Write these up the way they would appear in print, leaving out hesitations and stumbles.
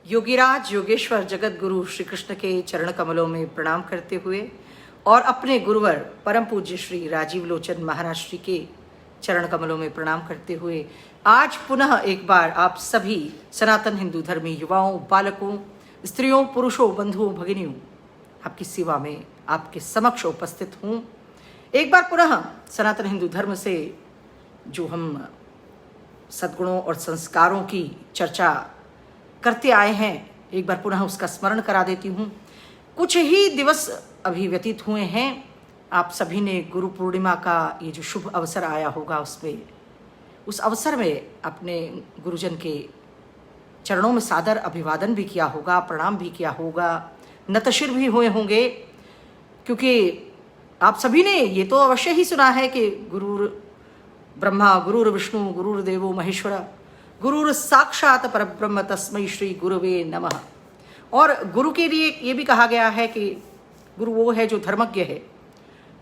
योगीराज योगेश्वर जगत गुरु श्री कृष्ण के चरण कमलों में प्रणाम करते हुए और अपने गुरुवर परम पूज्य श्री राजीव लोचन महाराज श्री के चरण कमलों में प्रणाम करते हुए आज पुनः एक बार आप सभी सनातन हिंदू धर्मी युवाओं, बालकों, स्त्रियों, पुरुषों, बंधुओं, भगिनियों आपकी सेवा में आपके समक्ष उपस्थित हूँ। एक बार पुनः सनातन हिंदू धर्म से जो हम सद्गुणों और संस्कारों की चर्चा करते आए हैं, एक बार पुनः उसका स्मरण करा देती हूँ। कुछ ही दिवस अभी व्यतीत हुए हैं, आप सभी ने गुरु पूर्णिमा का ये जो शुभ अवसर आया होगा उस अवसर में अपने गुरुजन के चरणों में सादर अभिवादन भी किया होगा, प्रणाम भी किया होगा, नतशिर भी हुए होंगे, क्योंकि आप सभी ने ये तो अवश्य ही सुना है कि गुरुर ब्रह्मा, गुरुर विष्णु, गुरुर देवो महेश्वर, गुरुर साक्षात परब्रह्म तस्मै श्री गुरुवे नमः। और गुरु के लिए ये भी कहा गया है कि गुरु वो है जो धर्मज्ञ है,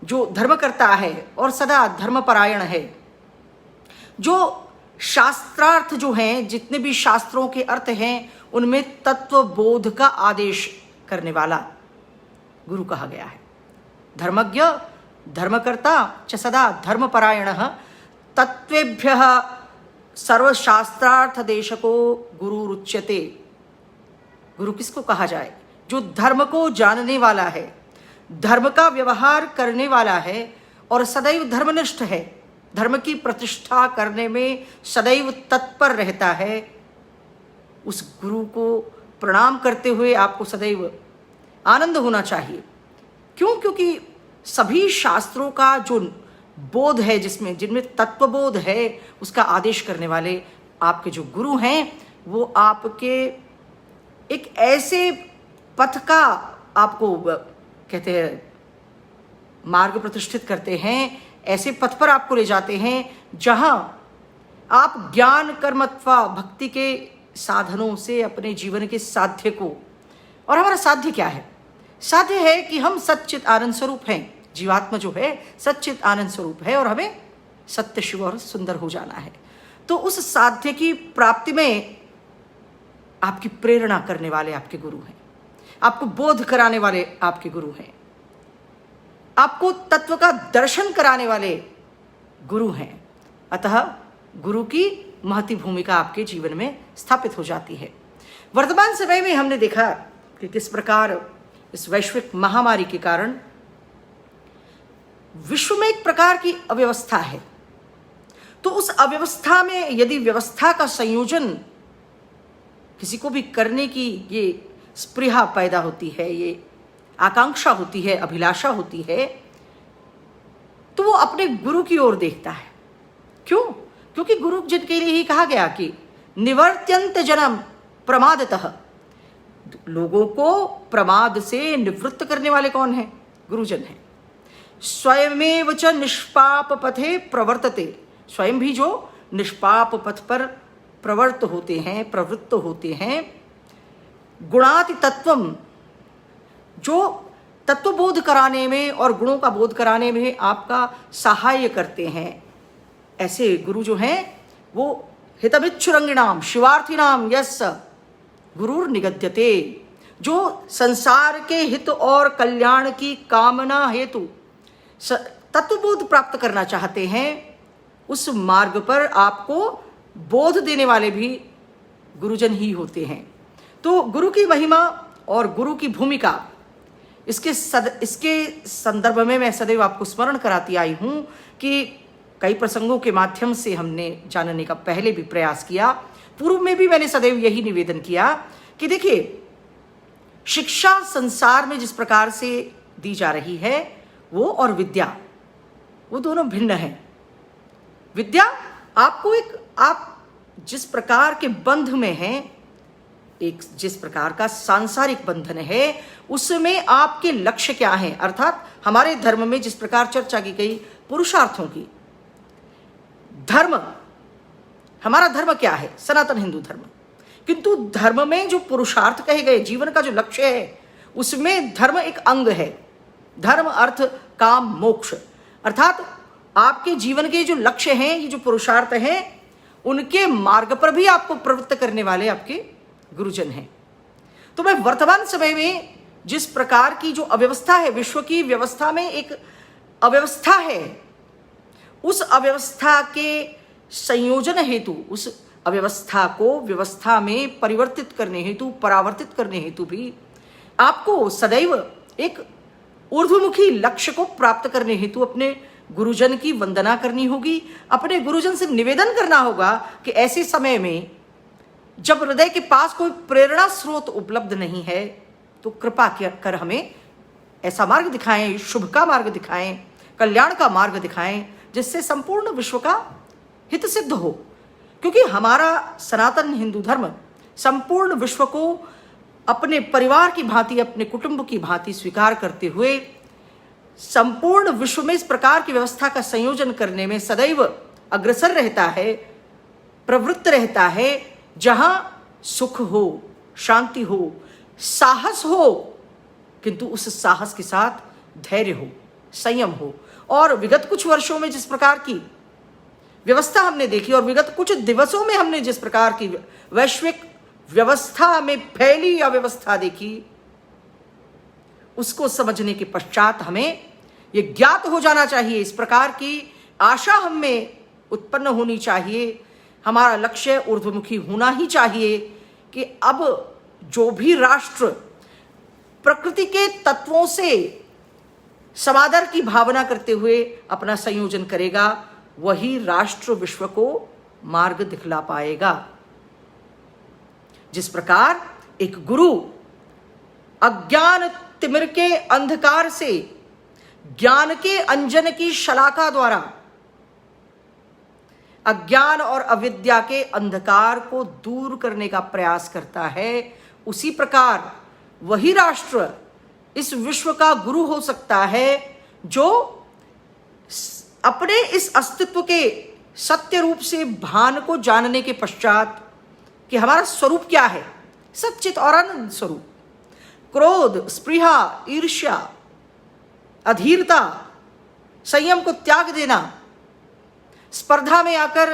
जो धर्म करता है और सदा धर्मपरायण है, जो शास्त्रार्थ जो हैं, जितने भी शास्त्रों के अर्थ हैं उनमें तत्व बोध का आदेश करने वाला गुरु कहा गया है। धर्मज्ञ, धर्मकर्ता च सदा धर्मपरायणः तत्वेभ्यः सर्वशास्त्रार्थ देशको गुरुरुच्यते। गुरु किसको कहा जाए? जो धर्म को जानने वाला है, धर्म का व्यवहार करने वाला है और सदैव धर्मनिष्ठ है, धर्म की प्रतिष्ठा करने में सदैव तत्पर रहता है। उस गुरु को प्रणाम करते हुए आपको सदैव आनंद होना चाहिए। क्यों? क्योंकि सभी शास्त्रों का जो बोध है, जिनमें तत्वबोध है, उसका आदेश करने वाले आपके जो गुरु हैं, वो आपके एक ऐसे पथ का आपको कहते हैं मार्ग प्रतिष्ठित करते हैं, ऐसे पथ पर आपको ले जाते हैं जहां आप ज्ञान, कर्म अथवा भक्ति के साधनों से अपने जीवन के साध्य को, और हमारा साध्य क्या है? साध्य है कि हम सच्चित आनंद स्वरूप हैं। जीवात्मा जो है सच्चित आनंद स्वरूप है और हमें सत्य, शिव और सुंदर हो जाना है। तो उस साध्य की प्राप्ति में आपकी प्रेरणा करने वाले आपके गुरु हैं, आपको बोध कराने वाले आपके गुरु हैं, आपको तत्व का दर्शन कराने वाले गुरु हैं। अतः गुरु की महती भूमिका आपके जीवन में स्थापित हो जाती है। वर्तमान समय में हमने देखा कि किस प्रकार इस वैश्विक महामारी के कारण विश्व में एक प्रकार की अव्यवस्था है। तो उस अव्यवस्था में यदि व्यवस्था का संयोजन किसी को भी करने की ये स्पृहा पैदा होती है, ये आकांक्षा होती है, अभिलाषा होती है, तो वो अपने गुरु की ओर देखता है। क्यों? क्योंकि गुरु जिनके लिए ही कहा गया कि निवर्त्यंत जन्म प्रमादतः, लोगों को प्रमाद से निवृत्त करने वाले कौन है? गुरुजन है। स्वयमेव च निष्पाप पथे प्रवर्तते, स्वयं भी जो निष्पाप पथ पर प्रवृत्त होते हैं। गुणाति तत्वम, जो तत्वबोध कराने में और गुणों का बोध कराने में आपका सहाय करते हैं, ऐसे गुरु जो हैं वो हितमिच्छुरंगिणाम शिवार्थिनाम यस गुरुर निगद्यते, जो संसार के हित और कल्याण की कामना हेतु तत्वबोध प्राप्त करना चाहते हैं, उस मार्ग पर आपको बोध देने वाले भी गुरुजन ही होते हैं। तो गुरु की महिमा और गुरु की भूमिका, इसके संदर्भ में मैं सदैव आपको स्मरण कराती आई हूँ कि कई प्रसंगों के माध्यम से हमने जानने का पहले भी प्रयास किया, पूर्व में भी मैंने सदैव यही निवेदन किया कि देखिए, शिक्षा संसार में जिस प्रकार से दी जा रही है वो और विद्या, वो दोनों भिन्न हैं। विद्या आपको आप जिस प्रकार के बंध में हैं, एक जिस प्रकार का सांसारिक बंधन है, उसमें आपके लक्ष्य क्या हैं, अर्थात हमारे धर्म में जिस प्रकार चर्चा की गई पुरुषार्थों की, धर्म, हमारा धर्म क्या है? सनातन हिंदू धर्म। किंतु धर्म में जो पुरुषार्थ कहे गए, जीवन का जो लक्ष्य है, उसमें धर्म एक अंग है। धर्म, अर्थ, काम, मोक्ष, अर्थात आपके जीवन के जो लक्ष्य हैं, ये जो पुरुषार्थ हैं, उनके मार्ग पर भी आपको प्रवृत्त करने वाले आपके गुरुजन हैं। तो मैं वर्तमान समय में जिस प्रकार की जो अव्यवस्था है, विश्व की व्यवस्था में एक अव्यवस्था है, उस अव्यवस्था के संयोजन हेतु, उस अव्यवस्था को व्यवस्था में परिवर्तित करने हेतु, परावर्तित करने हेतु भी आपको सदैव एक ऊर्ध्वमुखी लक्ष्य को प्राप्त करने हेतु अपने गुरुजन की वंदना करनी होगी। अपने गुरुजन से निवेदन करना होगा कि ऐसे समय में जब हृदय के पास कोई प्रेरणा स्रोत उपलब्ध नहीं है, तो कृपा कर हमें ऐसा मार्ग दिखाएं, शुभ का मार्ग दिखाएं, कल्याण का मार्ग दिखाएं, जिससे संपूर्ण विश्व का हित सिद्ध हो। क्योंकि हमारा सनातन हिंदू धर्म संपूर्ण विश्व को अपने परिवार की भांति, अपने कुटुंब की भांति स्वीकार करते हुए संपूर्ण विश्व में इस प्रकार की व्यवस्था का संयोजन करने में सदैव अग्रसर रहता है, प्रवृत्त रहता है, जहां सुख हो, शांति हो, साहस हो, किंतु उस साहस के साथ धैर्य हो, संयम हो। और विगत कुछ वर्षों में जिस प्रकार की व्यवस्था हमने देखी और विगत कुछ दिवसों में हमने जिस प्रकार की वैश्विक व्यवस्था में फैली अव्यवस्था देखी, उसको समझने के पश्चात हमें ये ज्ञात हो जाना चाहिए, इस प्रकार की आशा हम में उत्पन्न होनी चाहिए, हमारा लक्ष्य ऊर्ध्वमुखी होना ही चाहिए कि अब जो भी राष्ट्र प्रकृति के तत्वों से समादर की भावना करते हुए अपना संयोजन करेगा, वही राष्ट्र विश्व को मार्ग दिखला पाएगा। जिस प्रकार एक गुरु अज्ञान तिमिर के अंधकार से ज्ञान के अंजन की शलाका द्वारा अज्ञान और अविद्या के अंधकार को दूर करने का प्रयास करता है, उसी प्रकार वही राष्ट्र इस विश्व का गुरु हो सकता है जो अपने इस अस्तित्व के सत्य रूप से भान को जानने के पश्चात कि हमारा स्वरूप क्या है, सच्चित और आनंद स्वरूप, क्रोध, स्पृहा, ईर्ष्या, अधीरता, संयम को त्याग देना, स्पर्धा में आकर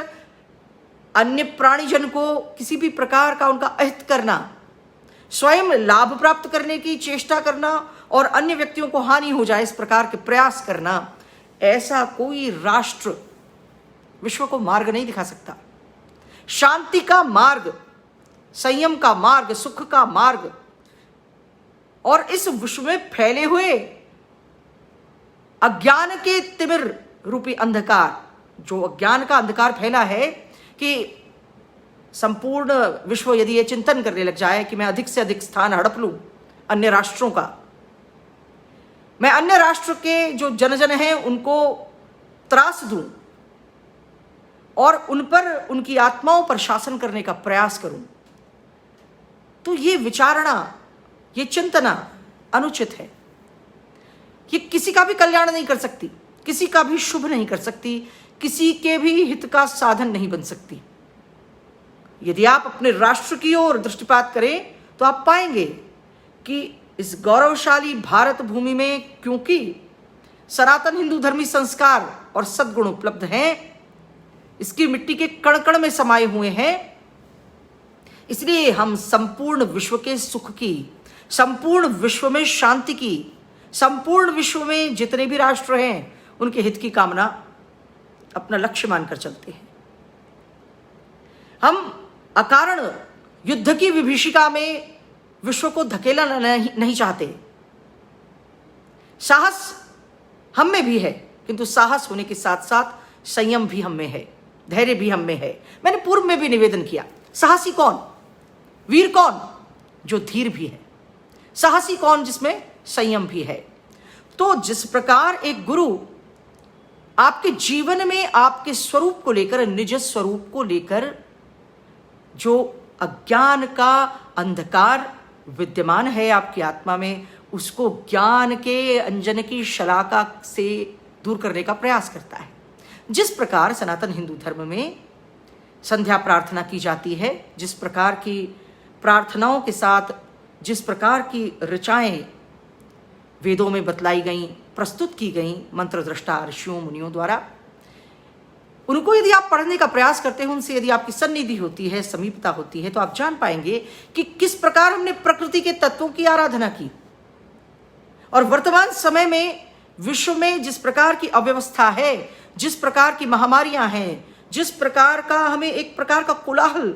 अन्य प्राणीजन को किसी भी प्रकार का उनका अहित करना, स्वयं लाभ प्राप्त करने की चेष्टा करना और अन्य व्यक्तियों को हानि हो जाए इस प्रकार के प्रयास करना, ऐसा कोई राष्ट्र विश्व को मार्ग नहीं दिखा सकता। शांति का मार्ग, संयम का मार्ग, सुख का मार्ग और इस विश्व में फैले हुए अज्ञान के तिमिर रूपी अंधकार, जो अज्ञान का अंधकार फैला है कि संपूर्ण विश्व यदि ये चिंतन करने लग जाए कि मैं अधिक से अधिक स्थान हड़प लूं अन्य राष्ट्रों का, मैं अन्य राष्ट्र के जो जन हैं उनको त्रास दूं और उन पर, उनकी आत्माओं पर शासन करने का प्रयास करूं, तो ये विचारणा, ये चिंतना अनुचित है। ये किसी का भी कल्याण नहीं कर सकती, किसी का भी शुभ नहीं कर सकती, किसी के भी हित का साधन नहीं बन सकती। यदि आप अपने राष्ट्र की ओर दृष्टिपात करें तो आप पाएंगे कि इस गौरवशाली भारत भूमि में क्योंकि सनातन हिंदू धर्मी संस्कार और सद्गुण उपलब्ध हैं, इसकी मिट्टी के कण कण में समाये हुए हैं, इसलिए हम संपूर्ण विश्व के सुख की, संपूर्ण विश्व में शांति की, संपूर्ण विश्व में जितने भी राष्ट्र हैं उनके हित की कामना अपना लक्ष्य मानकर चलते हैं। हम अकारण युद्ध की विभीषिका में विश्व को धकेला नहीं चाहते। साहस हम में भी है, किंतु साहस होने के साथ साथ संयम भी हम में है, धैर्य भी हम में है। मैंने पूर्व में भी निवेदन किया, साहसी कौन, वीर कौन, जो धीर भी है, साहसी कौन, जिसमें संयम भी है। तो जिस प्रकार एक गुरु आपके जीवन में आपके स्वरूप को लेकर, निज स्वरूप को लेकर जो अज्ञान का अंधकार विद्यमान है आपकी आत्मा में, उसको ज्ञान के अंजन की शलाका से दूर करने का प्रयास करता है। जिस प्रकार सनातन हिंदू धर्म में संध्या प्रार्थना की जाती है, जिस प्रकार की प्रार्थनाओं के साथ जिस प्रकार की ऋचाएं वेदों में बतलाई गई, प्रस्तुत की गई मंत्र दृष्टा ऋषियों मुनियों द्वारा, उनको यदि आप पढ़ने का प्रयास करते हैं, उनसे यदि आपकी सन्निधि होती है, समीपता होती है, तो आप जान पाएंगे कि किस प्रकार हमने प्रकृति के तत्वों की आराधना की। और वर्तमान समय में विश्व में जिस प्रकार की अव्यवस्था है, जिस प्रकार की महामारियां हैं, जिस प्रकार का हमें एक प्रकार का कोलाहल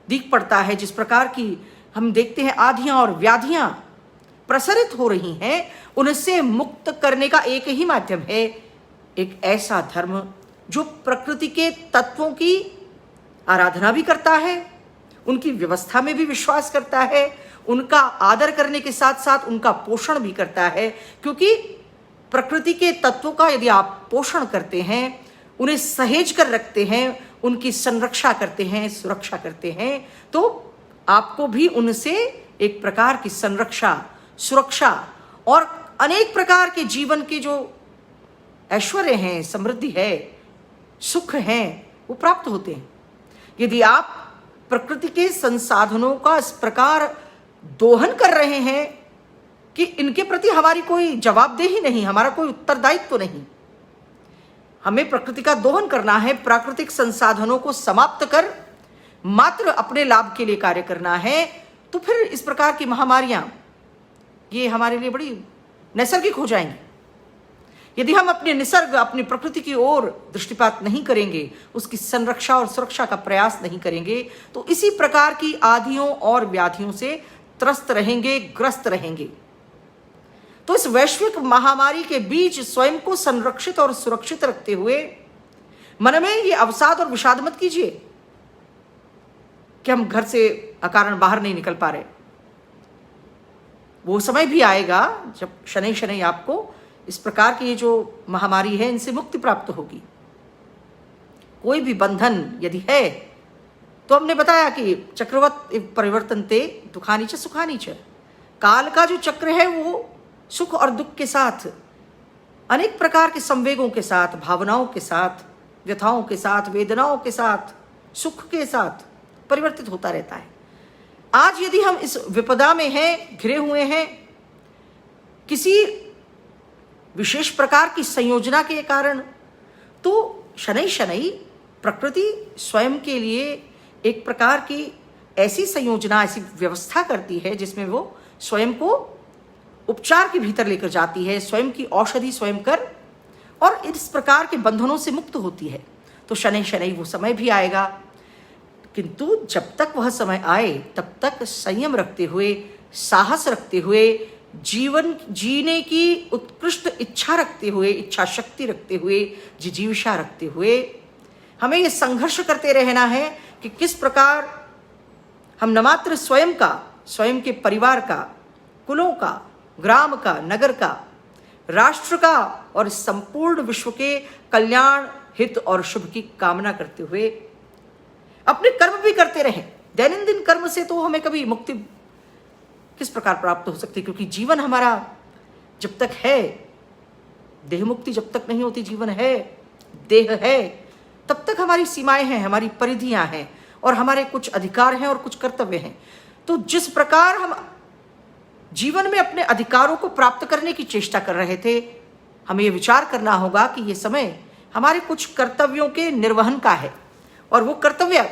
दिख पड़ता है, जिस प्रकार की हम देखते हैं आधियां और व्याधियां प्रसारित हो रही हैं, उनसे मुक्त करने का एक ही माध्यम है, एक ऐसा धर्म जो प्रकृति के तत्वों की आराधना भी करता है, उनकी व्यवस्था में भी विश्वास करता है, उनका आदर करने के साथ साथ उनका पोषण भी करता है। क्योंकि प्रकृति के तत्वों का यदि आप पोषण करते हैं, उन्हें सहेज कर रखते हैं, उनकी संरक्षा करते हैं, सुरक्षा करते हैं, तो आपको भी उनसे एक प्रकार की संरक्षा, सुरक्षा और अनेक प्रकार के जीवन के जो ऐश्वर्य हैं, समृद्धि है, सुख हैं, वो प्राप्त होते हैं। यदि आप प्रकृति के संसाधनों का इस प्रकार दोहन कर रहे हैं कि इनके प्रति हमारी कोई जवाबदेही नहीं, हमारा कोई उत्तरदायित्व तो नहीं, हमें प्रकृति का दोहन करना है, प्राकृतिक संसाधनों को समाप्त कर मात्र अपने लाभ के लिए कार्य करना है, तो फिर इस प्रकार की महामारियां ये हमारे लिए बड़ी नैसर्गिक हो जाएंगी। यदि हम अपने निसर्ग, अपनी प्रकृति की ओर दृष्टिपात नहीं करेंगे, उसकी संरक्षा और सुरक्षा का प्रयास नहीं करेंगे, तो इसी प्रकार की आधियों और व्याधियों से त्रस्त रहेंगे, ग्रस्त रहेंगे। तो इस वैश्विक महामारी के बीच स्वयं को संरक्षित और सुरक्षित रखते हुए मन में ये अवसाद और विषाद मत कीजिए कि हम घर से अकारण बाहर नहीं निकल पा रहे। वो समय भी आएगा जब शनै शनै आपको इस प्रकार की ये जो महामारी है, इनसे मुक्ति प्राप्त होगी। कोई भी बंधन यदि है, तो हमने बताया कि चक्रवत परिवर्तनते दुखानी च सुखानी च, काल का जो चक्र है वो सुख और दुख के साथ, अनेक प्रकार के संवेगों के साथ, भावनाओं के साथ, व्यथाओं के साथ, वेदनाओं के साथ, सुख के साथ परिवर्तित होता रहता है। आज यदि हम इस विपदा में हैं, घिरे हुए हैं, किसी विशेष प्रकार की संयोजना के कारण, तो शनै शनै प्रकृति स्वयं के लिए एक प्रकार की ऐसी संयोजना, ऐसी व्यवस्था करती है जिसमें वो स्वयं को उपचार के भीतर लेकर जाती है, स्वयं की औषधि स्वयं कर, और इस प्रकार के बंधनों से मुक्त होती है। तो शनै शनै वो समय भी आएगा, किंतु जब तक वह समय आए तब तक संयम रखते हुए, साहस रखते हुए, जीवन जीने की उत्कृष्ट इच्छा रखते हुए, इच्छा शक्ति रखते हुए, जिजीविषा रखते हुए हमें ये संघर्ष करते रहना है कि किस प्रकार हम न मात्र स्वयं का, स्वयं के परिवार का, कुलों का, ग्राम का, नगर का, राष्ट्र का और संपूर्ण विश्व के कल्याण, हित और शुभ की कामना करते हुए अपने कर्म भी करते रहें। दैनंदिन कर्म से तो हमें कभी मुक्ति किस प्रकार प्राप्त हो सकती है, क्योंकि जीवन हमारा जब तक है, देह मुक्ति जब तक नहीं होती, जीवन है, देह है, तब तक हमारी सीमाएं हैं, हमारी परिधियां हैं और हमारे कुछ अधिकार हैं और कुछ कर्तव्य हैं। तो जिस प्रकार हम जीवन में अपने अधिकारों को प्राप्त करने की चेष्टा कर रहे थे, हमें यह विचार करना होगा कि यह समय हमारे कुछ कर्तव्यों के निर्वहन का है, और वो कर्तव्य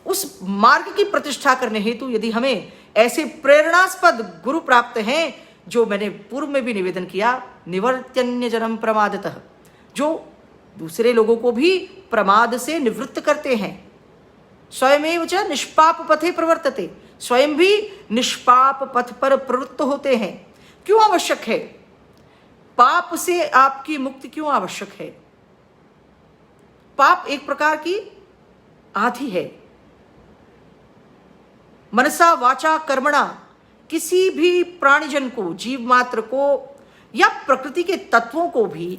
उस मार्ग की प्रतिष्ठा करने हेतु यदि हमें ऐसे प्रेरणास्पद गुरु प्राप्त हैं, जो मैंने पूर्व में भी निवेदन किया, निवर्त्यन्य जन्म प्रमादतः, जो दूसरे लोगों को भी प्रमाद से निवृत्त करते हैं, स्वयमेव च निष्पाप पथे प्रवर्तते, स्वयं भी निष्पाप पथ पर प्रवृत्त होते हैं। क्यों आवश्यक है? पाप से आपकी मुक्ति क्यों आवश्यक है? पाप एक प्रकार की आधि है। मनसा वाचा कर्मणा किसी भी प्राणीजन को, जीव मात्र को या प्रकृति के तत्वों को भी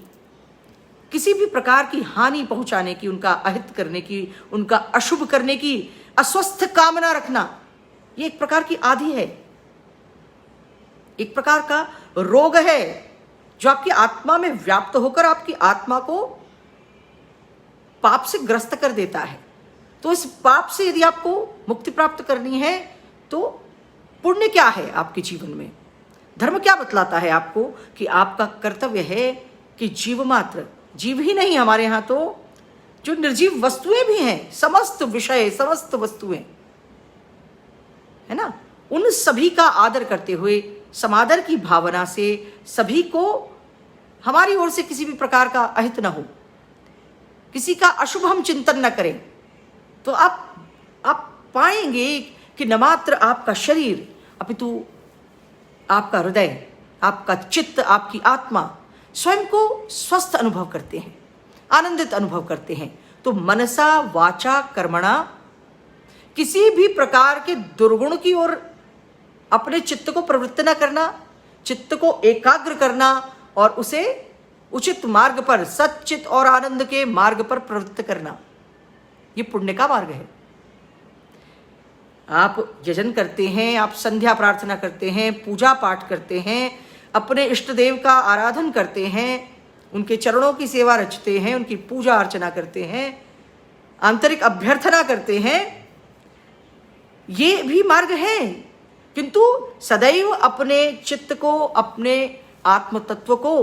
किसी भी प्रकार की हानि पहुंचाने की, उनका अहित करने की, उनका अशुभ करने की अस्वस्थ कामना रखना, ये एक प्रकार की आधि है, एक प्रकार का रोग है जो आपकी आत्मा में व्याप्त होकर आपकी आत्मा को पाप से ग्रस्त कर देता है। तो इस पाप से यदि आपको मुक्ति प्राप्त करनी है, तो पुण्य क्या है आपके जीवन में? धर्म क्या बतलाता है आपको? कि आपका कर्तव्य है कि जीव मात्र जीव ही नहीं, हमारे यहाँ तो जो निर्जीव वस्तुएं भी हैं, समस्त विषय, समस्त वस्तुएं, है ना, उन सभी का आदर करते हुए, समादर की भावना से सभी को, हमारी ओर से किसी भी प्रकार का अहित न हो, किसी का अशुभ हम चिंतन न करें, तो आप पाएंगे कि न मात्र आपका शरीर अपितु आपका हृदय, आपका चित्त, आपकी आत्मा स्वयं को स्वस्थ अनुभव करते हैं, आनंदित अनुभव करते हैं। तो मनसा वाचा कर्मणा, किसी भी प्रकार के दुर्गुण की ओर अपने चित्त को प्रवृत्त न करना, चित्त को एकाग्र करना और उसे उचित मार्ग पर, सच्चित और आनंद के मार्ग पर प्रवृत्त करना, ये पुण्य का मार्ग है। आप यजन करते हैं, आप संध्या प्रार्थना करते हैं, पूजा पाठ करते हैं, अपने इष्ट देव का आराधन करते हैं, उनके चरणों की सेवा रचते हैं, उनकी पूजा अर्चना करते हैं, आंतरिक अभ्यर्थना करते हैं, ये भी मार्ग है। किंतु सदैव अपने चित्त को, अपने आत्म तत्व को,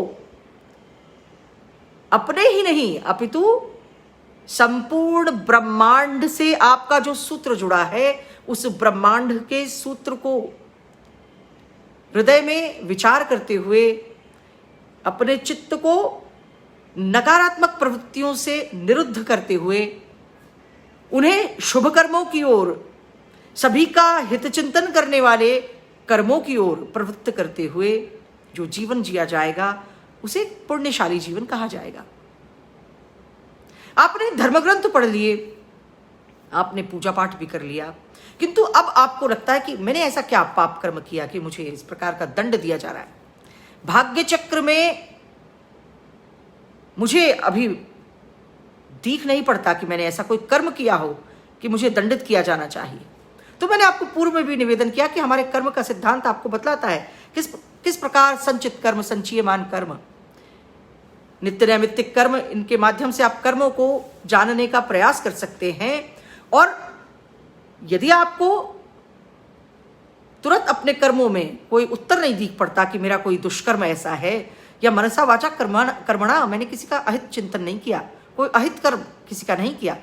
अपने ही नहीं अपितु संपूर्ण ब्रह्मांड से आपका जो सूत्र जुड़ा है, उस ब्रह्मांड के सूत्र को हृदय में विचार करते हुए अपने चित्त को नकारात्मक प्रवृत्तियों से निरुद्ध करते हुए उन्हें शुभ कर्मों की ओर, सभी का हित चिंतन करने वाले कर्मों की ओर प्रवृत्त करते हुए जो जीवन जिया जाएगा, उसे पुण्यशाली जीवन कहा जाएगा। आपने धर्मग्रंथ पढ़ लिए, आपने पूजा पाठ भी कर लिया, किंतु अब आपको लगता है कि मैंने ऐसा क्या पाप कर्म किया कि मुझे इस प्रकार का दंड दिया जा रहा है। भाग्य चक्र में मुझे अभी दिख नहीं पड़ता कि मैंने ऐसा कोई कर्म किया हो कि मुझे दंडित किया जाना चाहिए। तो मैंने आपको पूर्व में भी निवेदन किया कि हमारे कर्म का सिद्धांत आपको बतलाता है किस प्रकार संचित कर्म, संचीयमान कर्म, नित्य नैमित्तिक कर्म, इनके माध्यम से आप कर्मों को जानने का प्रयास कर सकते हैं। और यदि आपको तुरंत अपने कर्मों में कोई उत्तर नहीं दिख पड़ता कि मेरा कोई दुष्कर्म ऐसा है, या मनसा वाचा कर्मणा, मैंने किसी का अहित चिंतन नहीं किया, कोई अहित कर्म किसी का नहीं किया,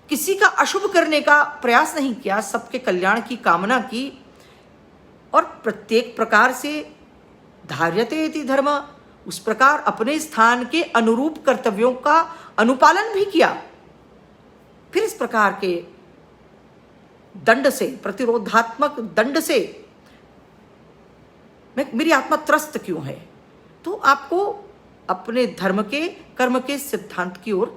किसी का अशुभ करने का प्रयास नहीं किया, सबके कल्याण की कामना की, और प्रत्येक प्रकार से धार्यते इति धर्म, उस प्रकार अपने स्थान के अनुरूप कर्तव्यों का अनुपालन भी किया, फिर इस प्रकार के दंड से, प्रतिरोधात्मक दंड से मेरी आत्मा त्रस्त क्यों है? तो आपको अपने धर्म के, कर्म के सिद्धांत की ओर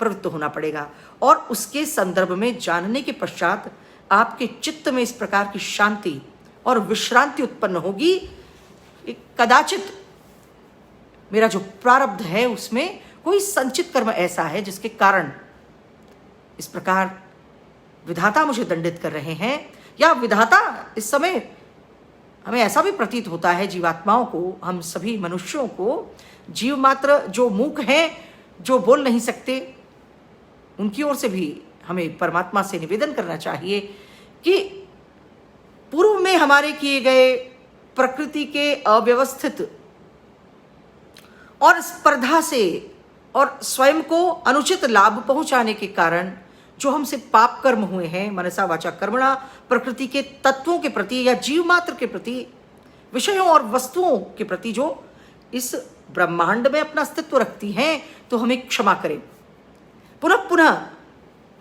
प्रवृत्त होना पड़ेगा, और उसके संदर्भ में जानने के पश्चात आपके चित्त में इस प्रकार की शांति और विश्रांति उत्पन्न होगी। कदाचित मेरा जो प्रारब्ध है उसमें कोई संचित कर्म ऐसा है जिसके कारण इस प्रकार विधाता मुझे दंडित कर रहे हैं, या विधाता इस समय, हमें ऐसा भी प्रतीत होता है जीवात्माओं को, हम सभी मनुष्यों को, जीव मात्र जो मूक हैं, जो बोल नहीं सकते, उनकी ओर से भी हमें परमात्मा से निवेदन करना चाहिए कि पूर्व में हमारे किए गए प्रकृति के अव्यवस्थित और स्पर्धा से और स्वयं को अनुचित लाभ पहुंचाने के कारण जो हमसे पाप कर्म हुए हैं, मनसा वाचा कर्मणा, प्रकृति के तत्वों के प्रति या जीव मात्र के प्रति, विषयों और वस्तुओं के प्रति जो इस ब्रह्मांड में अपना अस्तित्व रखती हैं, तो हमें क्षमा करें। पुनः पुनः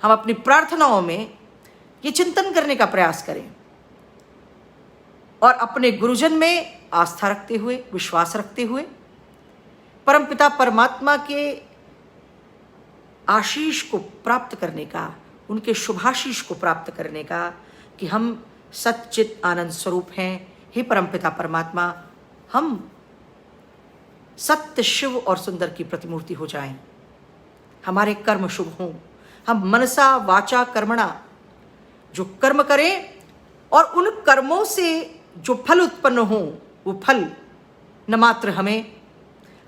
हम अपनी प्रार्थनाओं में ये चिंतन करने का प्रयास करें और अपने गुरुजन में आस्था रखते हुए, विश्वास रखते हुए, परमपिता परमात्मा के आशीष को प्राप्त करने का, उनके शुभाशीष को प्राप्त करने का कि हम सच्चित आनंद स्वरूप हैं। हे परमपिता परमात्मा, हम सत्य, शिव और सुंदर की प्रतिमूर्ति हो जाएं, हमारे कर्म शुभ हों, हम मनसा वाचा कर्मणा जो कर्म करें और उन कर्मों से जो फल उत्पन्न हो, वो फल न मात्र हमें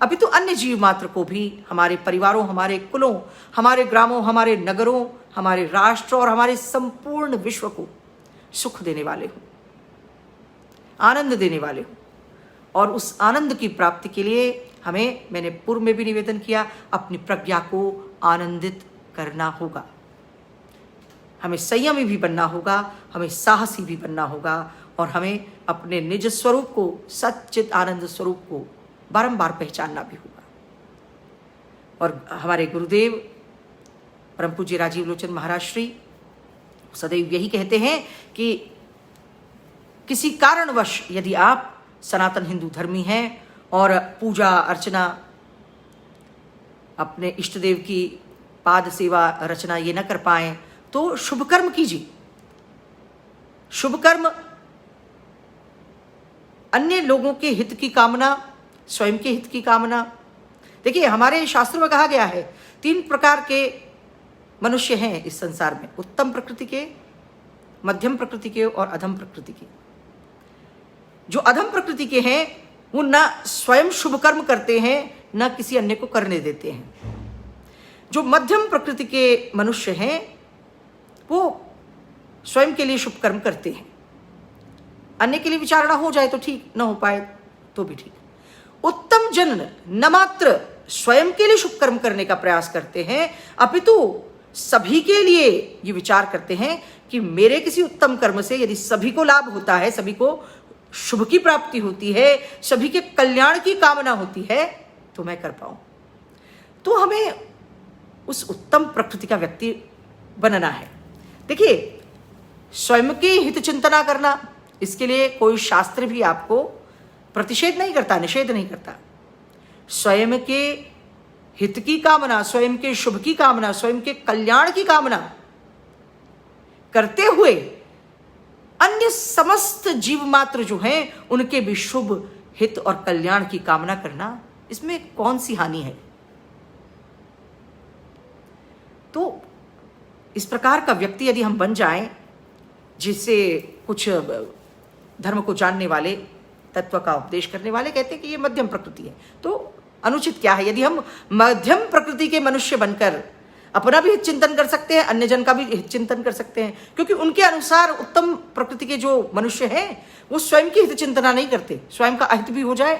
अपितु अन्य जीव मात्र को भी, हमारे परिवारों, हमारे कुलों, हमारे ग्रामों, हमारे नगरों, हमारे राष्ट्र और हमारे संपूर्ण विश्व को सुख देने वाले हो, आनंद देने वाले हो। और उस आनंद की प्राप्ति के लिए हमें, मैंने पूर्व में भी निवेदन किया, अपनी प्रज्ञा को आनंदित करना होगा। हमें संयमी भी बनना होगा, हमें साहसी भी बनना होगा, और हमें अपने निज स्वरूप को, सच्चित आनंद स्वरूप को बारंबार पहचानना भी होगा। और हमारे गुरुदेव परम पूज्य राजीव लोचन महाराज श्री सदैव यही कहते हैं कि किसी कारणवश यदि आप सनातन हिंदू धर्मी हैं और पूजा अर्चना, अपने इष्ट देव की पाद सेवा रचना ये न कर पाए, तो शुभ कर्म कीजिए। शुभ कर्म अन्य लोगों के हित की कामना, स्वयं के हित की कामना। देखिए, हमारे शास्त्रों में कहा गया है 3 प्रकार के मनुष्य हैं इस संसार में, उत्तम प्रकृति के, मध्यम प्रकृति के और अधम प्रकृति के। जो अधम प्रकृति के हैं वो न स्वयं शुभ कर्म करते हैं, न किसी अन्य को करने देते हैं। जो मध्यम प्रकृति के मनुष्य हैं वो स्वयं के लिए शुभ कर्म करते हैं, अन्य के लिए विचारणा हो जाए तो ठीक, न हो पाए तो भी ठीक। उत्तम जन न मात्र स्वयं के लिए शुभ कर्म करने का प्रयास करते हैं, अपितु सभी के लिए ये विचार करते हैं कि मेरे किसी उत्तम कर्म से यदि सभी को लाभ होता है, सभी को शुभ की प्राप्ति होती है, सभी के कल्याण की कामना होती है, तो मैं कर पाऊं। तो हमें उस उत्तम प्रकृति का व्यक्ति बनना है। देखिए, स्वयं के हित चिंतना करना, इसके लिए कोई शास्त्र भी आपको प्रतिषेध नहीं करता, निषेध नहीं करता। स्वयं के हित की कामना, स्वयं के शुभ की कामना, स्वयं के कल्याण की कामना करते हुए अन्य समस्त जीव मात्र जो हैं उनके भी शुभ हित और कल्याण की कामना करना, इसमें कौन सी हानि है? तो इस प्रकार का व्यक्ति यदि हम बन जाएं, जिससे कुछ धर्म को जानने वाले, तत्व का उपदेश करने वाले कहते हैं कि ये मध्यम प्रकृति है, तो अनुचित क्या है? यदि हम मध्यम प्रकृति के मनुष्य बनकर अपना भी हित चिंतन कर सकते हैं, अन्य जन का भी हित चिंतन कर सकते हैं, क्योंकि उनके अनुसार उत्तम प्रकृति के जो मनुष्य हैं वो स्वयं की हित चिंतना नहीं करते, स्वयं का अहित भी हो जाए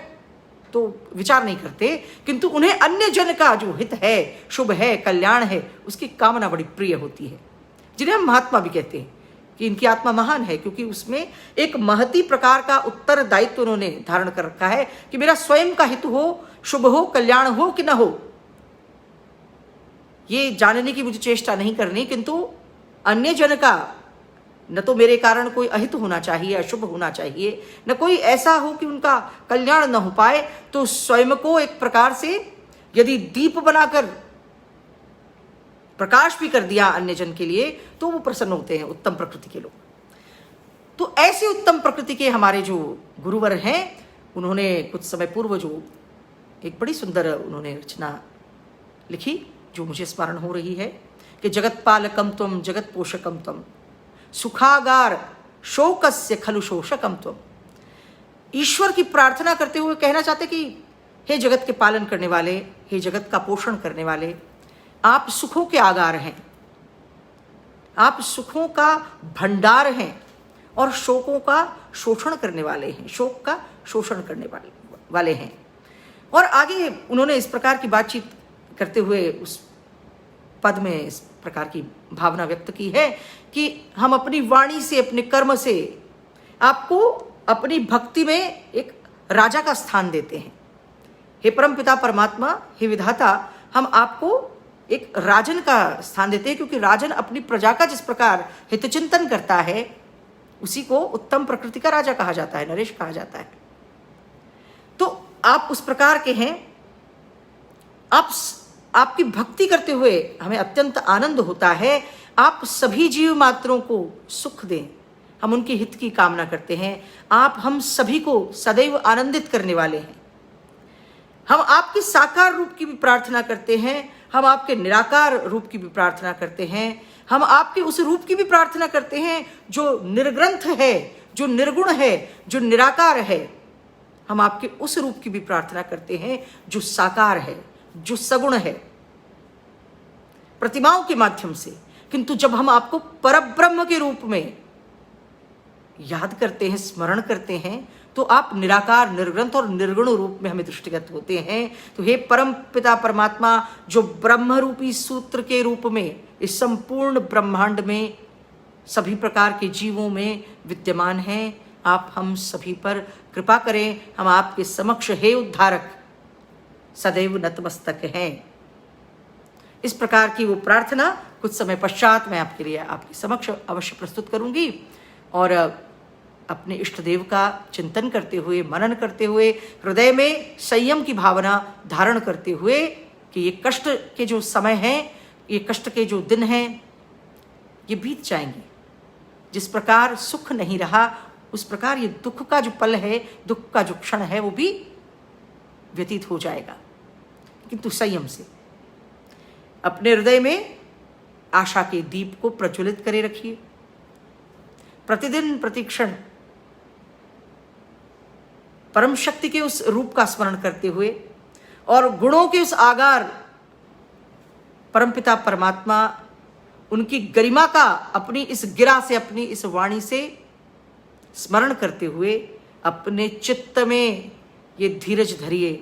तो विचार नहीं करते, किंतु उन्हें अन्य जन का जो हित है, शुभ है, कल्याण है, उसकी कामना बड़ी प्रिय होती है, जिन्हें हम महात्मा भी कहते हैं कि इनकी आत्मा महान है, क्योंकि उसमें एक महती प्रकार का उत्तरदायित्व उन्होंने धारण कर रखा है कि मेरा स्वयं का हित हो, शुभ हो, कल्याण हो कि न हो, ये जानने की मुझे चेष्टा नहीं करनी, किंतु अन्य जन का न तो मेरे कारण कोई अहित होना चाहिए, अशुभ होना चाहिए, न कोई ऐसा हो कि उनका कल्याण न हो पाए। तो स्वयं को एक प्रकार से यदि दीप बनाकर प्रकाश भी कर दिया अन्य जन के लिए, तो वो प्रसन्न होते हैं उत्तम प्रकृति के लोग। तो ऐसे उत्तम प्रकृति के हमारे जो गुरुवर हैं, उन्होंने कुछ समय पूर्व जो एक बड़ी सुंदर उन्होंने रचना लिखी, जो मुझे स्मरण हो रही है कि जगत पालकम त्वम जगत पोषकम त्वम सुखागार शोकस्य खलु शोषकम त्वम। ईश्वर की प्रार्थना करते हुए कहना चाहते कि हे जगत के पालन करने वाले, हे जगत का पोषण करने वाले, आप सुखों के आगार हैं, आप सुखों का भंडार हैं और शोकों का शोषण करने वाले हैं, शोक का शोषण करने वाले हैं। और आगे उन्होंने इस प्रकार की बातचीत करते हुए उस पद में इस प्रकार की भावना व्यक्त की है कि हम अपनी वाणी से, अपने कर्म से आपको अपनी भक्ति में एक राजा का स्थान देते हैं। हे परमपिता परमात्मा, हे विधाता, हम आपको एक राजन का स्थान देते हैं, क्योंकि राजन अपनी प्रजा का जिस प्रकार हितचिंतन करता है, उसी को उत्तम प्रकृति का राजा कहा जाता है, नरेश कहा जाता है। तो आप उस प्रकार के हैं। आपकी भक्ति करते हुए हमें अत्यंत आनंद होता है। आप सभी जीव मात्रों को सुख दें, हम उनके हित की कामना करते हैं। आप हम सभी को सदैव आनंदित करने वाले हैं। हम आपके साकार रूप की भी प्रार्थना करते हैं, हम आपके निराकार रूप की भी प्रार्थना करते हैं, हम आपके उस रूप की भी प्रार्थना करते हैं जो निर्ग्रंथ है, जो निर्गुण है, जो निराकार है। हम आपके उस रूप की भी प्रार्थना करते हैं जो साकार है, जो सगुण है, प्रतिमाओं के माध्यम से। किंतु जब हम आपको परब्रह्म के रूप में याद करते हैं, स्मरण करते हैं, तो आप निराकार, निर्ग्रंथ और निर्गुण रूप में हमें दृष्टिगत होते हैं। तो हे परम पिता परमात्मा, जो ब्रह्म रूपी सूत्र के रूप में इस संपूर्ण ब्रह्मांड में सभी प्रकार के जीवों में विद्यमान हैं, आप हम सभी पर कृपा करें। हम आपके समक्ष हे उद्धारक सदैव नतमस्तक हैं। इस प्रकार की वो प्रार्थना कुछ समय पश्चात मैं आपके लिए आपके समक्ष अवश्य प्रस्तुत करूंगी। और अपने इष्ट देव का चिंतन करते हुए, मनन करते हुए, हृदय में संयम की भावना धारण करते हुए कि ये कष्ट के जो समय हैं, ये कष्ट के जो दिन हैं, ये बीत जाएंगे। जिस प्रकार सुख नहीं रहा, उस प्रकार ये दुख का जो पल है, दुख का जो क्षण है, वो भी व्यतीत हो जाएगा, किंतु संयम से। अपने हृदय में आशा के दीप को प्रज्वलित करे रखिए। प्रतिदिन प्रतिक्षण परम शक्ति के उस रूप का स्मरण करते हुए और गुणों के उस आगार परमपिता परमात्मा, उनकी गरिमा का अपनी इस गिरा से, अपनी इस वाणी से स्मरण करते हुए अपने चित्त में ये धीरज धरिए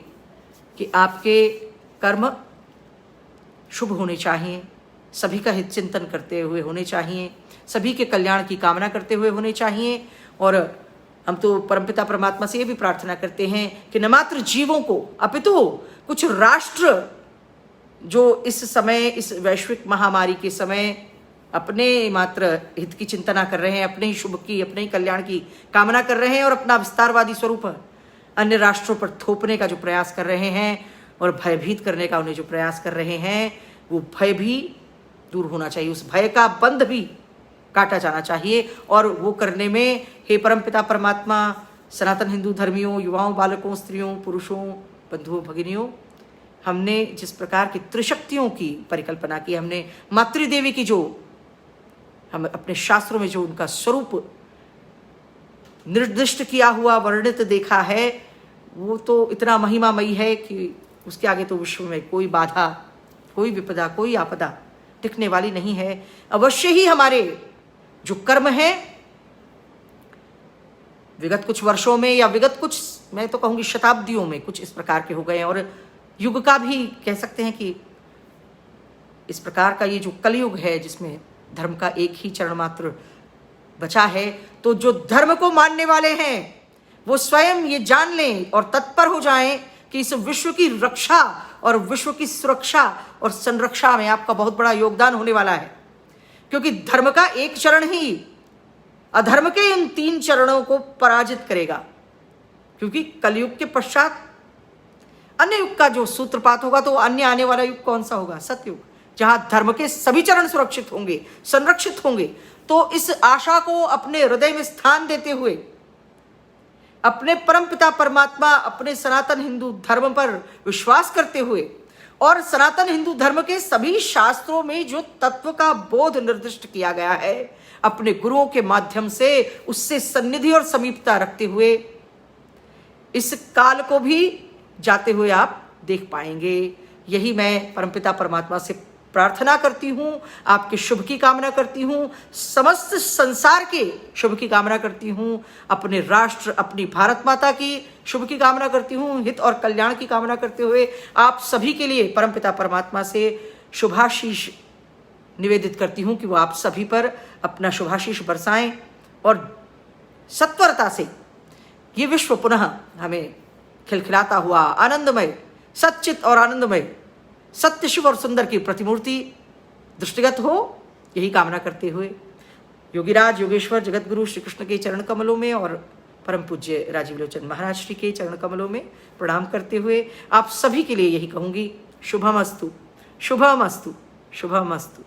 कि आपके कर्म शुभ होने चाहिए, सभी का हित चिंतन करते हुए होने चाहिए, सभी के कल्याण की कामना करते हुए होने चाहिए। और हम तो परमपिता परमात्मा से ये भी प्रार्थना करते हैं कि न मात्र जीवों को अपितु कुछ राष्ट्र जो इस समय, इस वैश्विक महामारी के समय अपने मात्र हित की चिंतना कर रहे हैं, अपने ही शुभ की, अपने ही कल्याण की कामना कर रहे हैं और अपना विस्तारवादी स्वरूप अन्य राष्ट्रों पर थोपने का जो प्रयास कर रहे हैं और भयभीत करने का उन्हें जो प्रयास कर रहे हैं, वो भय भी दूर होना चाहिए। उस भय का बंध भी काटा जाना चाहिए। और वो करने में हे परमपिता परमात्मा, सनातन हिंदू धर्मियों, युवाओं, बालकों, स्त्रियों, पुरुषों, बंधुओं, भगिनियों, हमने जिस प्रकार की त्रिशक्तियों की परिकल्पना की, हमने मातृदेवी की जो हम अपने शास्त्रों में जो उनका स्वरूप निर्दिष्ट किया हुआ, वर्णित देखा है, वो तो इतना महिमामयी है कि उसके आगे तो विश्व में कोई बाधा, कोई विपदा, कोई आपदा टिकने वाली नहीं है। अवश्य ही हमारे जो कर्म हैं विगत कुछ वर्षों में या विगत कुछ, मैं तो कहूंगी शताब्दियों में, कुछ इस प्रकार के हो गए हैं। और युग का भी कह सकते हैं कि इस प्रकार का ये जो कलयुग है, जिसमें धर्म का एक ही चरण मात्र बचा है, तो जो धर्म को मानने वाले हैं वो स्वयं ये जान लें और तत्पर हो जाएं कि इस विश्व की रक्षा और विश्व की सुरक्षा और संरक्षा में आपका बहुत बड़ा योगदान होने वाला है। क्योंकि धर्म का एक चरण ही अधर्म के इन 3 चरणों को पराजित करेगा। क्योंकि कलयुग के पश्चात अन्य युग का जो सूत्रपात होगा, तो अन्य आने वाला युग कौन सा होगा? सतयुग, जहां धर्म के सभी चरण सुरक्षित होंगे, संरक्षित होंगे। तो इस आशा को अपने हृदय में स्थान देते हुए, अपने परम पिता परमात्मा, अपने सनातन हिंदू धर्म पर विश्वास करते हुए और सनातन हिंदू धर्म के सभी शास्त्रों में जो तत्व का बोध निर्दिष्ट किया गया है, अपने गुरुओं के माध्यम से उससे सन्निधि और समीपता रखते हुए इस काल को भी जाते हुए आप देख पाएंगे। यही मैं परमपिता परमात्मा से प्रार्थना करती हूँ, आपके शुभ की कामना करती हूँ, समस्त संसार के शुभ की कामना करती हूँ, अपने राष्ट्र, अपनी भारत माता की शुभ की कामना करती हूँ, हित और कल्याण की कामना करते हुए आप सभी के लिए परमपिता परमात्मा से शुभाशीष निवेदित करती हूँ कि वो आप सभी पर अपना शुभाशीष बरसाएं और सत्वरता से ये विश्व पुनः हमें खिलखिलाता हुआ, आनंदमय, सच्चित और आनंदमय, सत्य, शिव और सुंदर की प्रतिमूर्ति दृष्टिगत हो, यही कामना करते हुए योगीराज योगेश्वर जगतगुरु श्री कृष्ण के चरण कमलों में और परम पूज्य राजीव लोचन महाराज श्री के चरण कमलों में प्रणाम करते हुए आप सभी के लिए यही कहूंगी, शुभमस्तु, शुभमस्तु, शुभमस्तु।